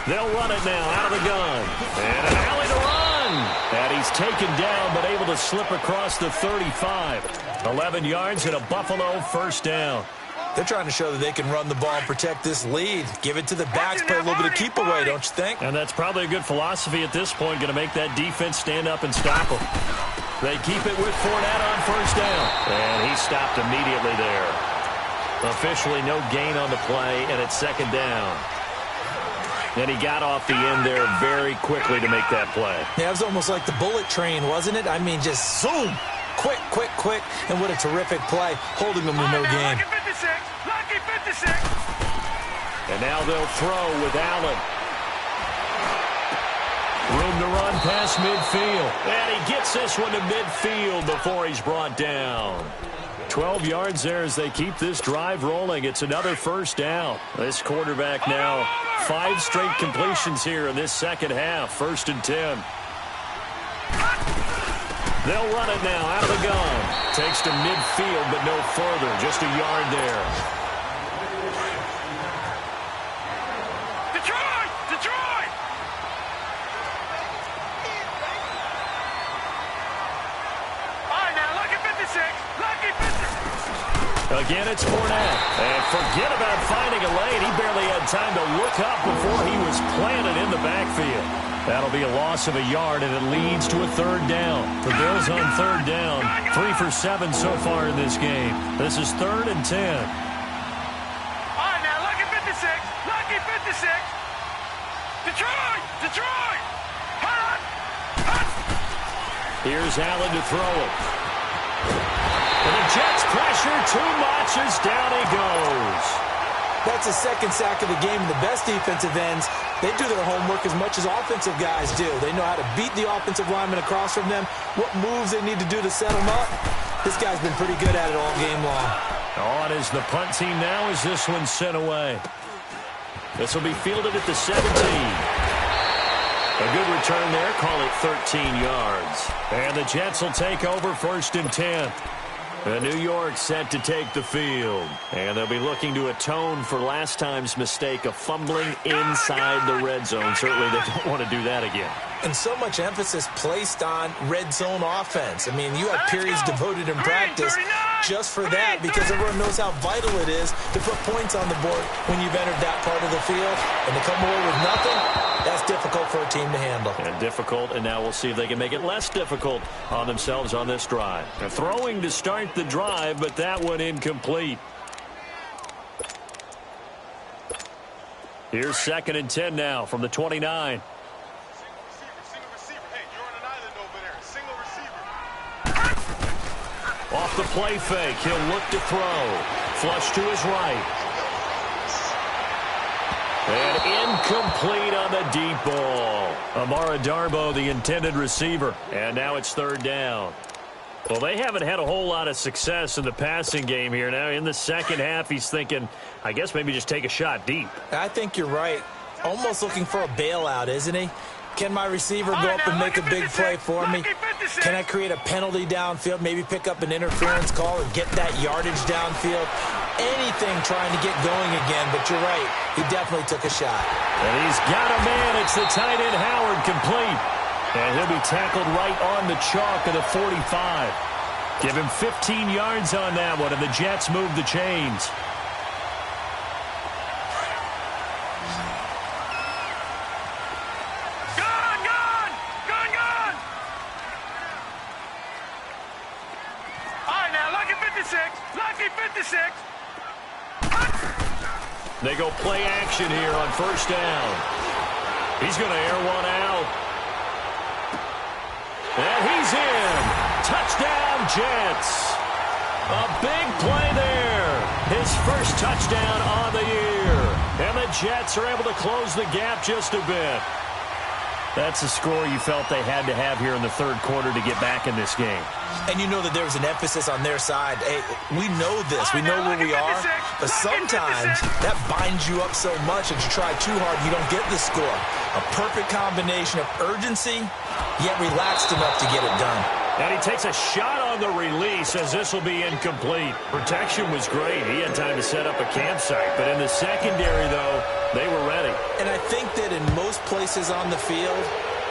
They'll run it now out of the gun. And an alley to run. And he's taken down, but able to slip across the 35. 11 yards and a Buffalo 1st down. They're trying to show that they can run the ball and protect this lead. Give it to the backs, play a little bit of keep away, don't you think? And that's probably a good philosophy at this point, going to make that defense stand up and stop them. They keep it with Fournette on 1st down. And he stopped immediately there. Officially no gain on the play, and it's 2nd down. And he got off the end there very quickly to make that play. Yeah, it was almost like the bullet train, wasn't it? I mean, just zoom. Quick, quick, quick. And what a terrific play, holding them to no gain. Lucky 56. And now they'll throw with Allen. Room to run past midfield. And he gets this one to midfield before he's brought down. 12 yards there as they keep this drive rolling. It's another first down. This quarterback now 5 straight completions here in this second half. 1st and 10. They'll run it now out of the gun. Takes to midfield, but no further. Just a yard there. Detroit! Detroit! All right, now, lucky 56. Lucky 56. Again, it's Fournette. And forget about finding a lane. He barely had time to look up before he was planted in the backfield. That'll be a loss of a yard, and it leads to a 3rd down. The Bills on 3rd down. 3 for 7 so far in this game. This is 3rd and 10. All right, now, lucky 56. Lucky 56. Detroit! Detroit! Hot! Hot! Here's Allen to throw it. And the Jets pressure too much as down he goes. That's the 2nd sack of the game, and the best defensive ends, they do their homework as much as offensive guys do. They know how to beat the offensive lineman across from them, what moves they need to do to set them up. This guy's been pretty good at it all game long. On is the punt team now as this one's sent away. This will be fielded at the 17. A good return there, call it 13 yards. And the Jets will take over 1st and 10. New York set to take the field. And they'll be looking to atone for last time's mistake of fumbling inside the red zone. Certainly they don't want to do that again. And so much emphasis placed on red zone offense. I mean, you have periods devoted in practice just for that because everyone knows how vital it is to put points on the board when you've entered that part of the field. And to come away with nothing, that's difficult for a team to handle. And difficult, and now we'll see if they can make it less difficult on themselves on this drive. They're throwing to start the drive, but that one incomplete. Here's 2nd and 10 now from the 29. Single receiver. Hey, you're on an island over there. Single receiver. Off the play fake, he'll look to throw. Flush to his right. And incomplete on the deep ball. Amara Darboh, the intended receiver. And now it's 3rd down. Well, they haven't had a whole lot of success in the passing game here. Now, in the second half, he's thinking, I guess maybe just take a shot deep. I think you're right. Almost looking for a bailout, isn't he? Can my receiver go up and make a big play for me? Can I create a penalty downfield, maybe pick up an interference call and get that yardage downfield? Anything trying to get going again, but you're right. He definitely took a shot. And he's got a man. It's the tight end, Howard, complete. And he'll be tackled right on the chalk of the 45. Give him 15 yards on that one, and the Jets move the chains. They go play action here on 1st down. He's going to air one out. And he's in. Touchdown, Jets. A big play there. His first touchdown on the year. And the Jets are able to close the gap just a bit. That's a score you felt they had to have here in the 3rd quarter to get back in this game. And you know that there was an emphasis on their side. Hey, we know this. We know where we are. But sometimes that binds you up so much that you try too hard, you don't get the score. A perfect combination of urgency, yet relaxed enough to get it done. And he takes a shot on the release as this will be incomplete. Protection was great. He had time to set up a campsite. But in the secondary, though, they were ready. And I think that in most places on the field,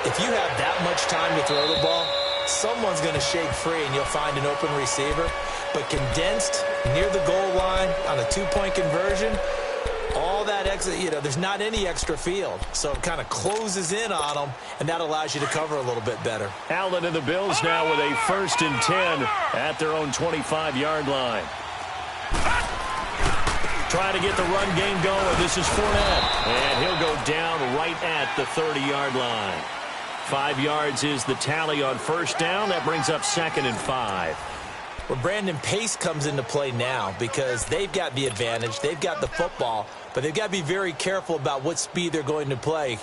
if you have that much time to throw the ball, someone's going to shake free and you'll find an open receiver. But condensed near the goal line on a 2-point conversion, all that extra, there's not any extra field. So it kind of closes in on them, and that allows you to cover a little bit better. Allen and the Bills now with a 1st and 10 at their own 25-yard line. Trying to get the run game going. This is Fournette. And he'll go down right at the 30-yard line. 5 yards is the tally on 1st down. That brings up 2nd and 5. Well, Brandon, pace comes into play now because they've got the advantage. They've got the football, but they've got to be very careful about what speed they're going to play.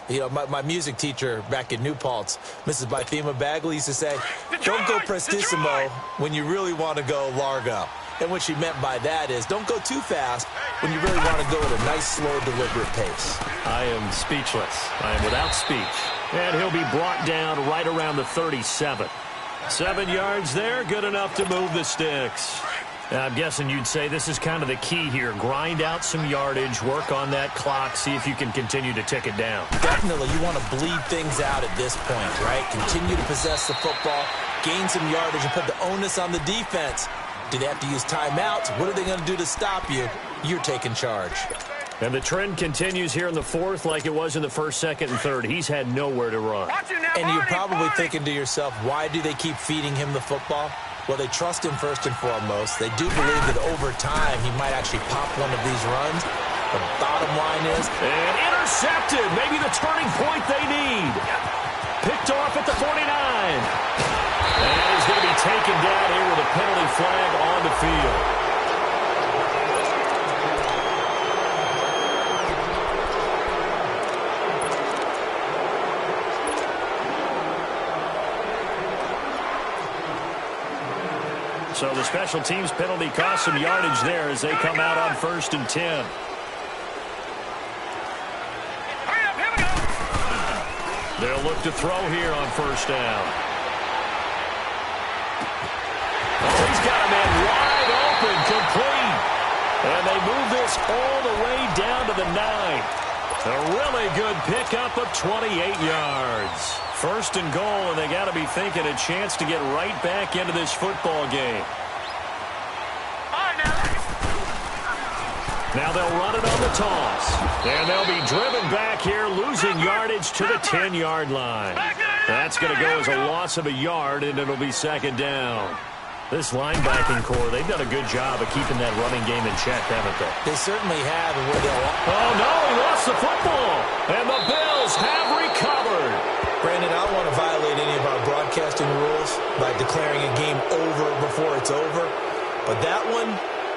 My music teacher back in New Paltz, Mrs. Bythema Bagley, used to say, don't go prestissimo when you really want to go largo. And what she meant by that is don't go too fast when you really want to go at a nice, slow, deliberate pace. I am speechless. I am without speech. And he'll be brought down right around the 37. 7 yards there, good enough to move the sticks. Now, I'm guessing you'd say this is kind of the key here. Grind out some yardage, work on that clock, see if you can continue to tick it down. Definitely, you want to bleed things out at this point, right? Continue to possess the football, gain some yardage, and put the onus on the defense. Do they have to use timeouts? What are they going to do to stop you? You're taking charge. And the trend continues here in the fourth like it was in the first, second, and third. He's had nowhere to run. And you're probably thinking to yourself, why do they keep feeding him the football? Well, they trust him first and foremost. They do believe that over time he might actually pop one of these runs. The bottom line is... And intercepted. Maybe the turning point they need. Picked off at the 49. And he's going to be taken down here with a penalty flag on the field. So the special teams penalty cost some yardage there as they come out on 1st and 10. They'll look to throw here on 1st down. Oh, he's got a man wide open, complete. And they move this all the way down to the 9. A really good pickup of 28 yards. 1st and goal, and they got to be thinking a chance to get right back into this football game. Now they'll run it on the toss. And they'll be driven back here, losing yardage to the 10-yard line. That's going to go as a loss of a yard, and it'll be 2nd down. This linebacking core, they've done a good job of keeping that running game in check, haven't they? They certainly have. And where they'll... Oh, no, he lost the football. And the Bills have recovered. Brandon, I don't want to violate any of our broadcasting rules by declaring a game over before it's over. But that one,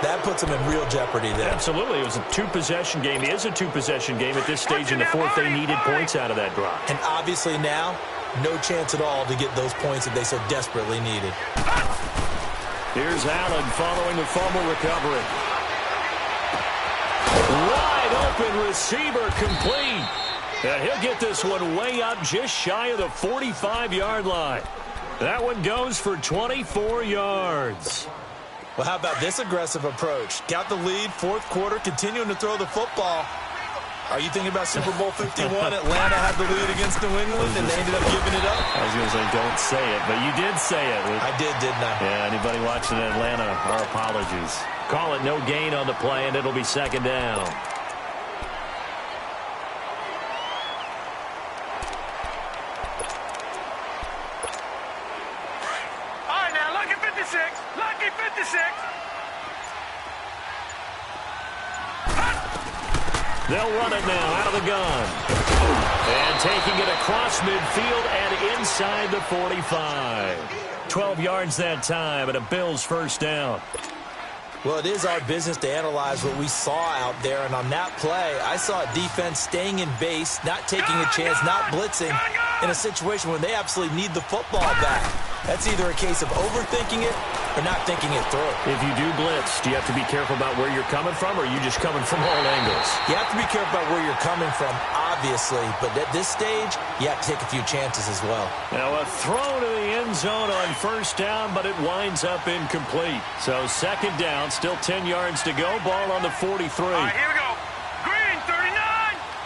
that puts them in real jeopardy there. Absolutely. It was a 2-possession game. It is a 2-possession game at this stage in the fourth. They needed points out of that drive. And obviously now, no chance at all to get those points that they so desperately needed. Here's Allen following the fumble recovery. Wide open receiver complete. And he'll get this one way up just shy of the 45-yard line. That one goes for 24 yards. Well, how about this aggressive approach? Got the lead, 4th quarter, continuing to throw the football. Are you thinking about Super Bowl 51? Atlanta had the lead against New England, and they ended up giving it up? I was going to say, don't say it, but you did say it. I did, didn't I? Yeah, anybody watching Atlanta, our apologies. Call it no gain on the play, and it'll be 2nd down. Lucky 56. They'll run it now out of the gun. And taking it across midfield and inside the 45. 12 yards that time and a Bills 1st down. Well, it is our business to analyze what we saw out there. And on that play, I saw a defense staying in base, not taking a chance, not blitzing in a situation where they absolutely need the football back. That's either a case of overthinking it or not thinking it through. If you do blitz, do you have to be careful about where you're coming from, or are you just coming from all angles? You have to be careful about where you're coming from, obviously. But at this stage, you have to take a few chances as well. Now a throw to the end zone on 1st down, but it winds up incomplete. So 2nd down, still 10 yards to go. Ball on the 43. All right, here we go. Green 39.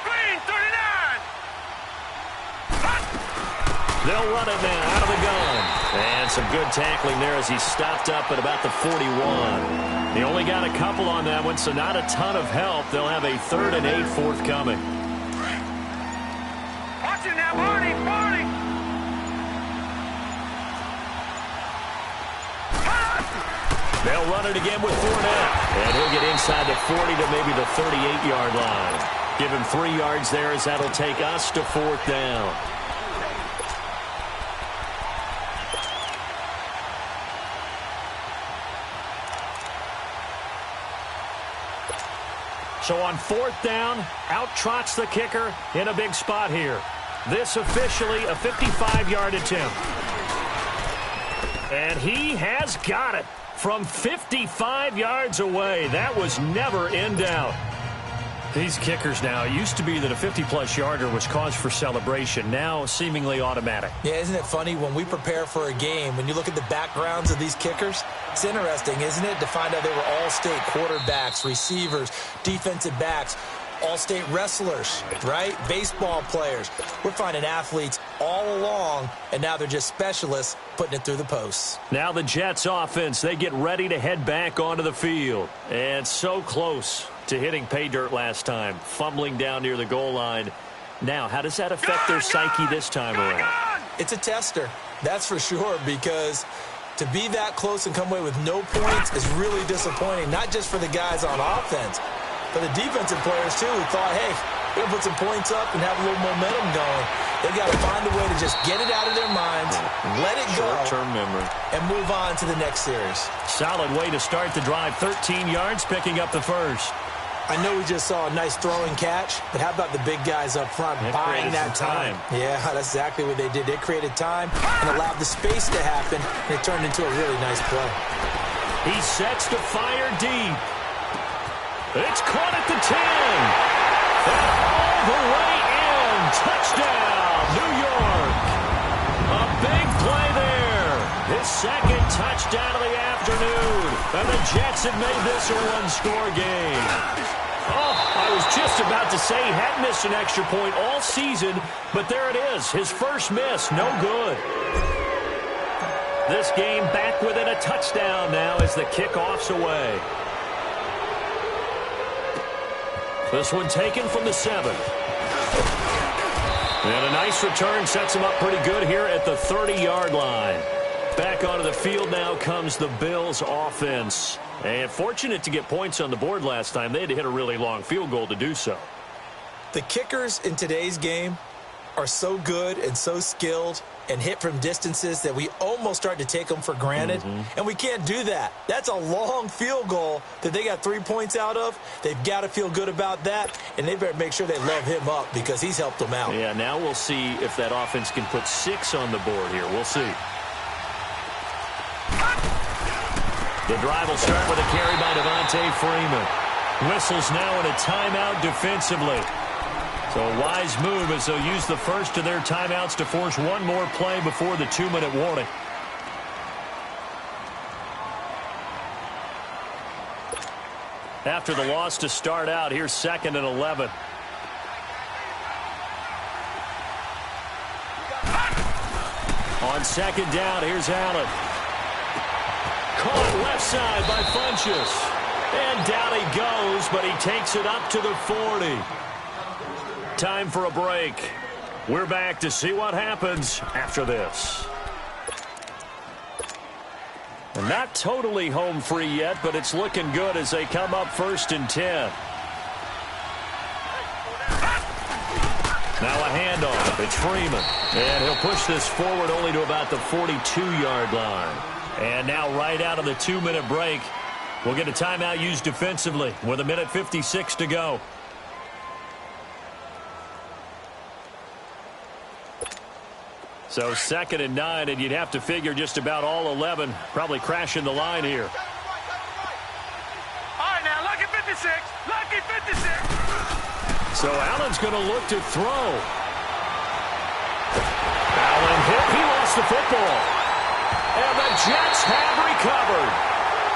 Green 39. They'll run it now out of the gun. And some good tackling there as he stopped up at about the 41. He only got a couple on that one, so not a ton of help. They'll have a 3rd and 8 forthcoming. Watch it now, Barney, Barney. They'll run it again with Fournette. And he'll get inside the 40 to maybe the 38-yard line. Give him 3 yards there as that'll take us to 4th down. So on 4th down, out trots the kicker in a big spot here. This officially a 55-yard attempt. And he has got it. from 55 yards away. That was never in doubt. These kickers now, it used to be that a 50-plus yarder was cause for celebration. Now, seemingly automatic. Yeah, isn't it funny when we prepare for a game, when you look at the backgrounds of these kickers, it's interesting, isn't it, to find out they were all-state quarterbacks, receivers, defensive backs, all-state wrestlers, right? Baseball players. We're finding athletes all along, and now they're just specialists putting it through the posts. Now the Jets offense, they get ready to head back onto the field. And so close to hitting pay dirt last time, fumbling down near the goal line. Now, how does that affect their psyche this time around? It's a tester, that's for sure, because to be that close and come away with no points is really disappointing, not just for the guys on offense, but the defensive players, too, who thought, hey, we're going to put some points up and have a little momentum going. They've got to find a way to just get it out of their minds, let it go, short-term memory, and move on to the next series. Solid way to start the drive. 13 yards, picking up the first. I know we just saw a nice throwing catch, but how about the big guys up front buying that time? Yeah, that's exactly what they did. They created time and allowed the space to happen, and it turned into a really nice play. He sets to fire deep. It's caught at the 10. All the way in. Touchdown, New York. A big play there. His second touchdown of the afternoon. And the Jets have made this a one-score game. Oh, I was just about to say he hadn't missed an extra point all season, but there it is. His first miss, no good. This game back within a touchdown now as the kickoff's away. This one taken from the 7. And a nice return sets him up pretty good here at the 30-yard line. Back onto the field now comes the Bills offense. And fortunate to get points on the board last time. They had to hit a really long field goal to do so. The kickers in today's game are so good and so skilled and hit from distances that we almost start to take them for granted. And we can't do that. That's a long field goal that they got 3 points out of. They've got to feel good about that, and they better make sure they love him up because he's helped them out. Yeah, now we'll see if that offense can put 6 on the board here. We'll see. The drive will start with a carry by Devontae Freeman. Whistles now in a timeout defensively. So a wise move as they'll use the first of their timeouts to force one more play before the 2-minute warning. After the loss to start out, here's 2nd and 11. On 2nd down, here's Allen. Caught left side by Funchess. And down he goes, but he takes it up to the 40. Time for a break. We're back to see what happens after this. And not totally home free yet, but it's looking good as they come up 1st and 10. Now a handoff. It's Freeman. And he'll push this forward only to about the 42-yard line. And now right out of the 2-minute break, we'll get a timeout used defensively with 1:56 to go. So 2nd and 9, and you'd have to figure just about all 11 probably crashing the line here. All right, now, lucky 56. Lucky 56. So Allen's going to look to throw. Allen hit. He lost the football. And the Jets have recovered.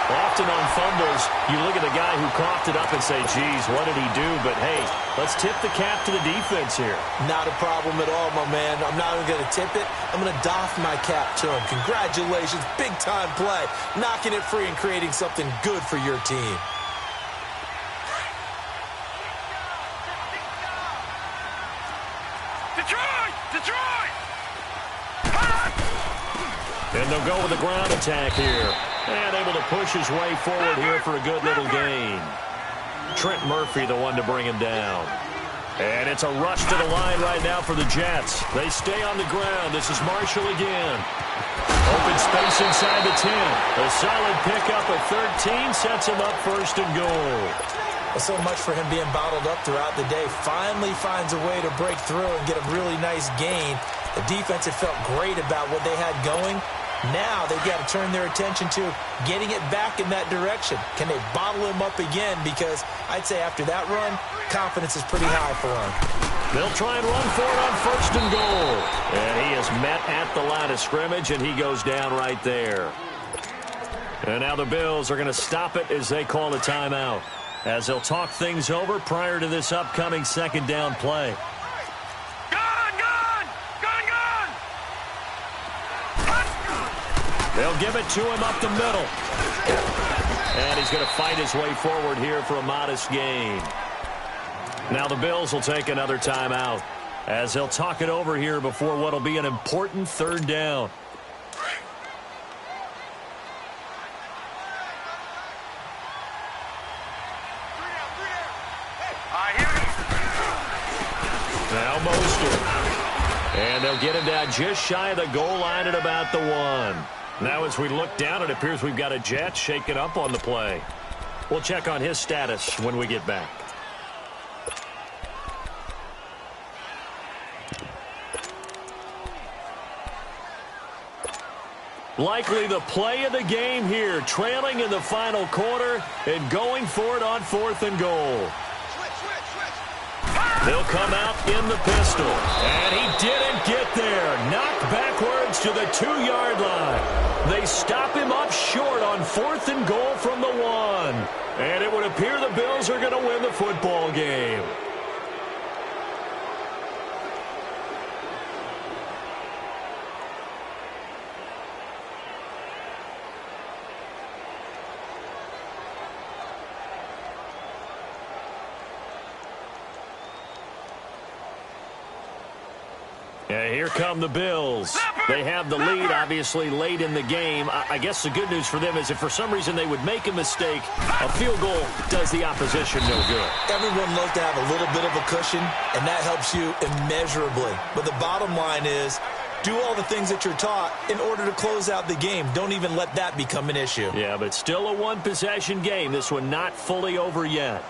Often on fumbles, you look at the guy who coughed it up and say, geez, what did he do? But, hey, let's tip the cap to the defense here. Not a problem at all, my man. I'm not even going to tip it. I'm going to doff my cap to him. Congratulations. Big-time play. Knocking it free and creating something good for your team. Detroit! Detroit! And they'll go with the ground attack here. And able to push his way forward here for a good little gain. Trent Murphy, the one to bring him down. And it's a rush to the line right now for the Jets. They stay on the ground. This is Marshall again. Open space inside the 10. A solid pickup of 13 sets him up 1st and goal. Well, so much for him being bottled up throughout the day. Finally finds a way to break through and get a really nice gain. The defense had felt great about what they had going. Now they've got to turn their attention to getting it back in that direction. Can they bottle him up again? Because I'd say after that run, confidence is pretty high for them. They'll try and run for it on 1st and goal. And he is met at the line of scrimmage, and he goes down right there. And now the Bills are going to stop it as they call a timeout, as they'll talk things over prior to this upcoming 2nd down play. They'll give it to him up the middle. And he's going to fight his way forward here for a modest gain. Now the Bills will take another timeout, as they'll talk it over here before what will be an important 3rd down. Now Mostert. And they'll get him down just shy of the goal line at about the 1. Now as we look down, it appears we've got a Jet shaken up on the play. We'll check on his status when we get back. Likely the play of the game here, trailing in the final quarter and going for it on 4th and goal. They'll come out in the pistol. And he didn't get there. Knocked backwards to the 2-yard line. They stop him up short on 4th and goal from the 1. And it would appear the Bills are going to win the football game. Here come the Bills. They have the lead, obviously, late in the game. I guess the good news for them is if for some reason they would make a mistake, a field goal does the opposition no good. Everyone loves to have a little bit of a cushion, and that helps you immeasurably. But the bottom line is, do all the things that you're taught in order to close out the game. Don't even let that become an issue. Yeah, but still a one-possession game. This one not fully over yet.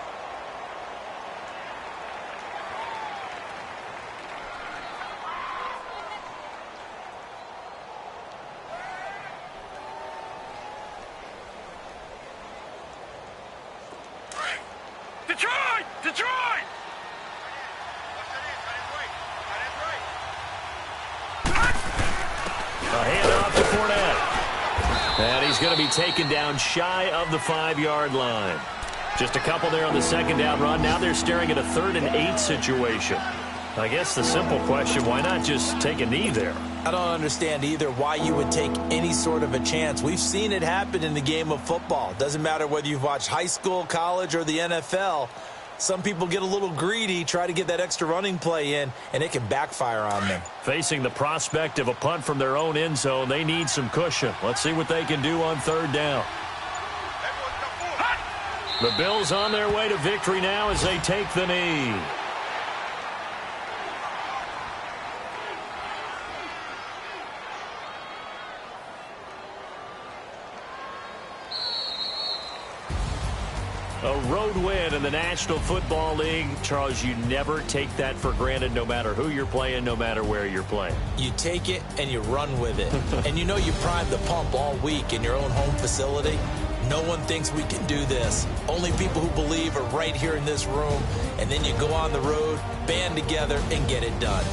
Taken down shy of the 5-yard line. Just a couple there on the 2nd down run. Now they're staring at a 3rd and 8 situation. I guess the simple question, why not just take a knee there? I don't understand either why you would take any sort of a chance. We've seen it happen in the game of football. Doesn't matter whether you've watched high school, college, or the NFL. Some people get a little greedy, try to get that extra running play in, and it can backfire on them. Facing the prospect of a punt from their own end zone, they need some cushion. Let's see what they can do on 3rd down. The Bills on their way to victory now as they take the knee. A road win in the National Football League. Charles, you never take that for granted, no matter who you're playing, no matter where you're playing. You take it and you run with it. And you know you primed the pump all week in your own home facility. No one thinks we can do this. Only people who believe are right here in this room. And then you go on the road, band together, and get it done.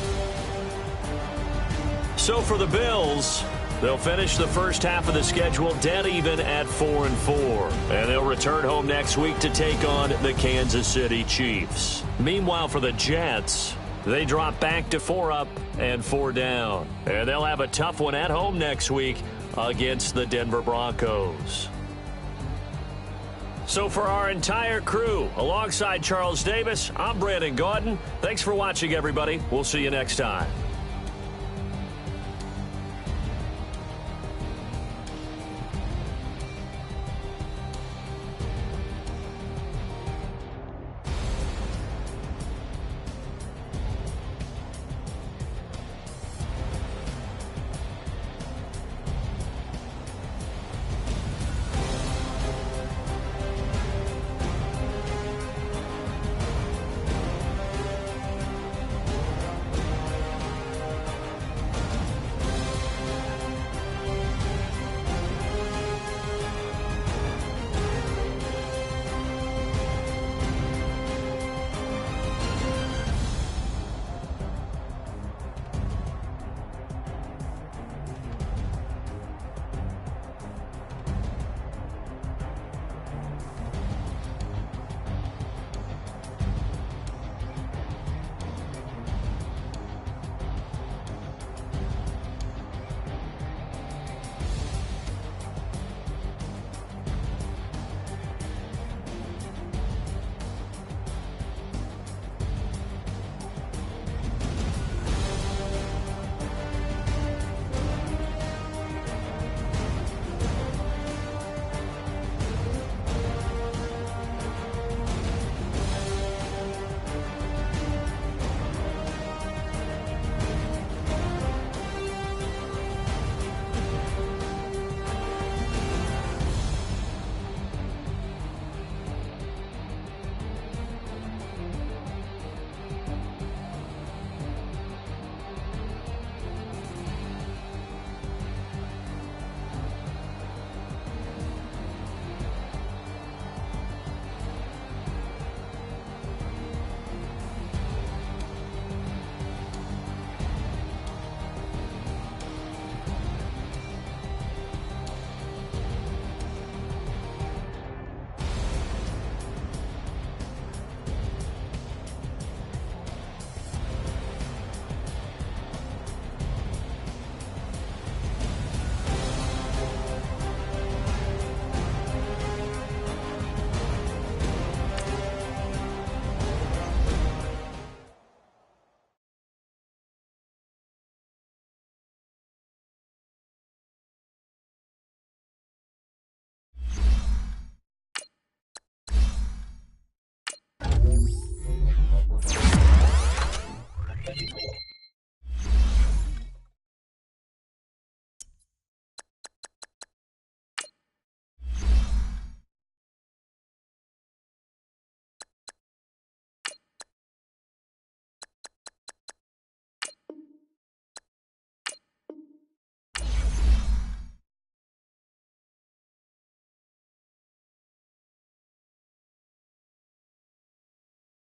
So for the Bills, they'll finish the first half of the schedule dead even at 4-4. And they'll return home next week to take on the Kansas City Chiefs. Meanwhile, for the Jets, they drop back to 4 up and 4 down. And they'll have a tough one at home next week against the Denver Broncos. So for our entire crew, alongside Charles Davis, I'm Brandon Gaudin. Thanks for watching, everybody. We'll see you next time.